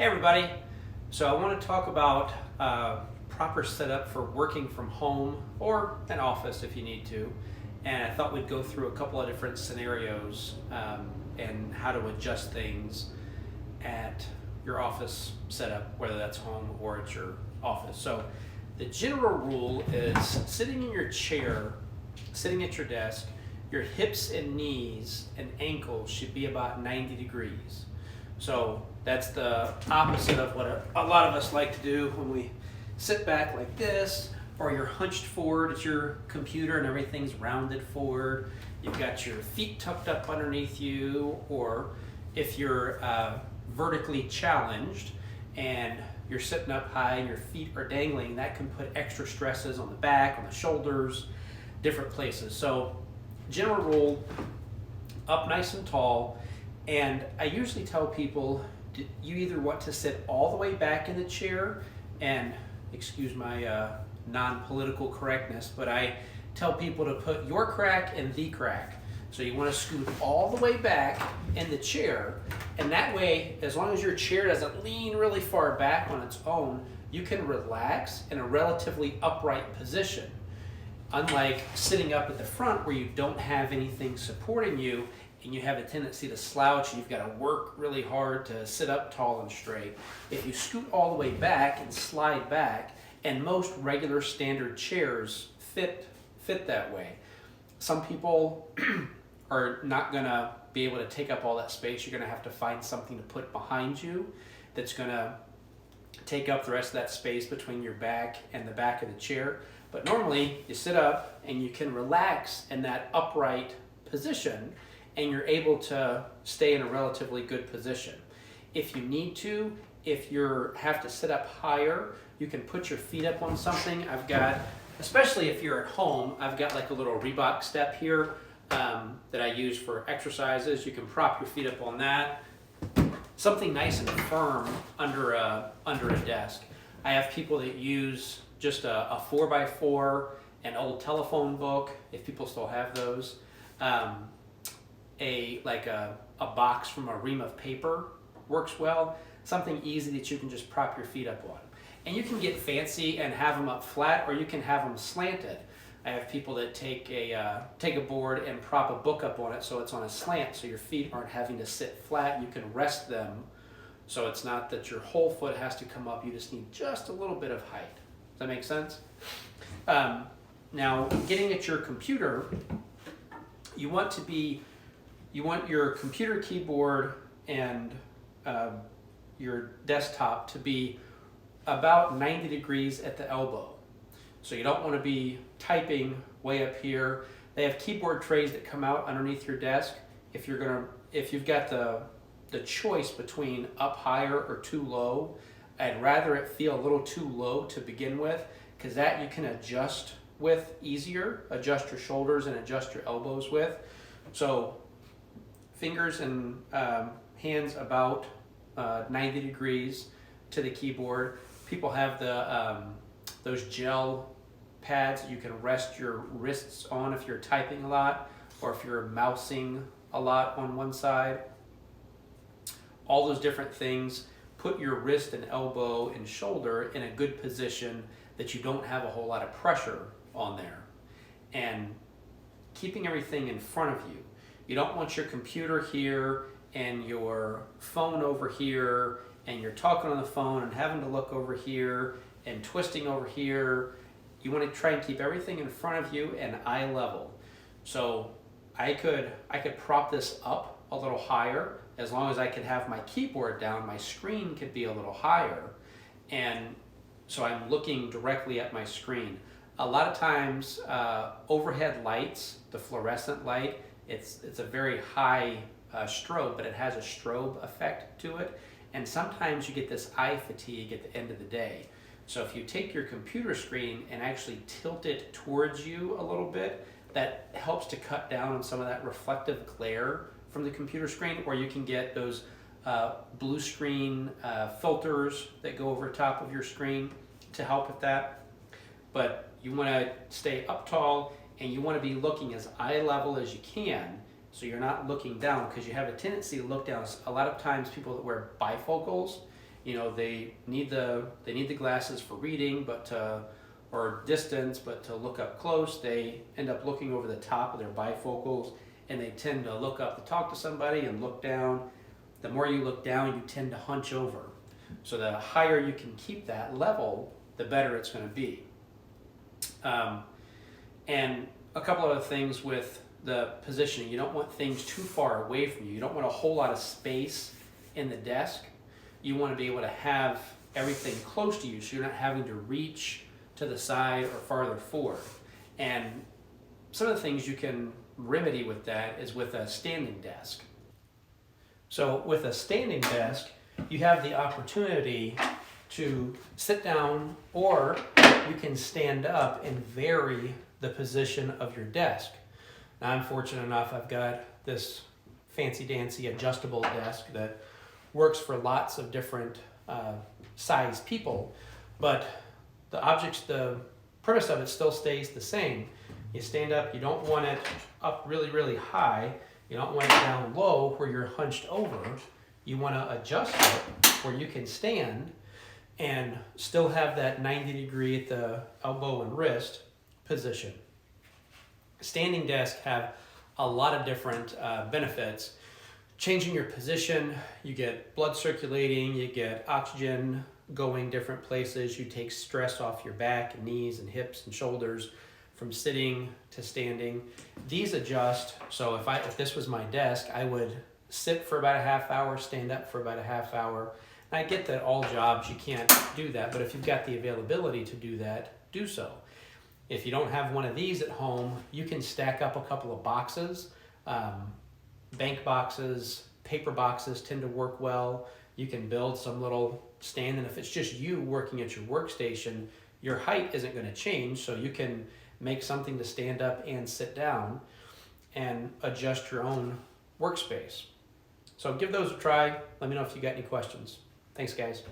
Hey everybody, so I want to talk about proper setup for working from home or an office if you need to, and I thought we'd go through a couple of different scenarios and how to adjust things at your office setup, whether that's home or at your office. So the general rule is sitting in your chair, sitting at your desk, your hips and knees and ankles should be about 90 degrees. So that's the opposite of what a lot of us like to do when we sit back like this, or you're hunched forward at your computer and everything's rounded forward. You've got your feet tucked up underneath you, or if you're vertically challenged and you're sitting up high and your feet are dangling, that can put extra stresses on the back, on the shoulders, different places. So general rule, up nice and tall. And I usually tell people, you either want to sit all the way back in the chair, and excuse my non-political correctness, but I tell people to put your crack and the crack. So you want to scoot all the way back in the chair, and that way, as long as your chair doesn't lean really far back on its own, you can relax in a relatively upright position. Unlike sitting up at the front where you don't have anything supporting you, and you have a tendency to slouch, and you've got to work really hard to sit up tall and straight. If you scoot all the way back and slide back, and most regular standard chairs fit that way. Some people are not going to be able to take up all that space. You're going to have to find something to put behind you that's going to take up the rest of that space between your back and the back of the chair. But normally, you sit up and you can relax in that upright position, and you're able to stay in a relatively good position. If you need to, if you have to sit up higher, you can put your feet up on something. I've got, especially if you're at home, I've got like a little Reebok step here that I use for exercises. You can prop your feet up on that. Something nice and firm under a desk. I have people that use just a 4x4, an old telephone book, if people still have those. A box from a ream of paper works well. Something easy that you can just prop your feet up on. And you can get fancy and have them up flat, or you can have them slanted. I have people that take a board and prop a book up on it so it's on a slant, so your feet aren't having to sit flat. You can rest them, so it's not that your whole foot has to come up. You just need just a little bit of height. Does that make sense? Now, getting at your computer, you want your computer keyboard and your desktop to be about 90 degrees at the elbow. So you don't want to be typing way up here. They have keyboard trays that come out underneath your desk. If you've got the choice between up higher or too low, I'd rather it feel a little too low to begin with, because that you can adjust with easier, adjust your shoulders and adjust your elbows with. So fingers and hands about 90 degrees to the keyboard. People have those gel pads that you can rest your wrists on if you're typing a lot, or if you're mousing a lot on one side. All those different things put your wrist and elbow and shoulder in a good position that you don't have a whole lot of pressure on there. And keeping everything in front of you. You don't want your computer here and your phone over here, and you're talking on the phone and having to look over here and twisting over here. You want to try and keep everything in front of you and eye level. So I could prop this up a little higher. As long as I could have my keyboard down, my screen could be a little higher. And so I'm looking directly at my screen. A lot of times, overhead lights, the fluorescent light, it's a very high strobe, but it has a strobe effect to it. And sometimes you get this eye fatigue at the end of the day. So if you take your computer screen and actually tilt it towards you a little bit, that helps to cut down on some of that reflective glare from the computer screen, or you can get those blue screen filters that go over top of your screen to help with that. But you want to stay up tall, and you want to be looking as eye level as you can, so you're not looking down, because you have a tendency to look down. A lot of times people that wear bifocals, You know, they need the glasses for reading, but or distance, but to look up close, they end up looking over the top of their bifocals, and they tend to look up to talk to somebody and look down. The more you look down, you tend to hunch over. So the higher you can keep that level, the better it's going to be. And a couple other things with the positioning. You don't want things too far away from you. You don't want a whole lot of space in the desk. You want to be able to have everything close to you, so you're not having to reach to the side or farther forward. And some of the things you can remedy with that is with a standing desk. So with a standing desk, you have the opportunity to sit down, or you can stand up and vary the position of your desk. Now, I'm fortunate enough, I've got this fancy-dancy adjustable desk that works for lots of different size people, but the premise of it still stays the same. You stand up, you don't want it up really, really high. You don't want it down low where you're hunched over. You want to adjust it where you can stand and still have that 90 degree at the elbow and wrist position. Standing desks have a lot of different benefits. Changing your position, you get blood circulating, you get oxygen going different places, you take stress off your back and knees and hips and shoulders from sitting to standing. These adjust, so if this was my desk, I would sit for about a half hour, stand up for about a half hour. And I get that all jobs you can't do that, but if you've got the availability to do that, do so. If you don't have one of these at home, you can stack up a couple of boxes. Bank boxes, paper boxes tend to work well. You can build some little stand, and if it's just you working at your workstation, your height isn't going to change, so you can make something to stand up and sit down and adjust your own workspace. So give those a try. Let me know if you got any questions. Thanks, guys.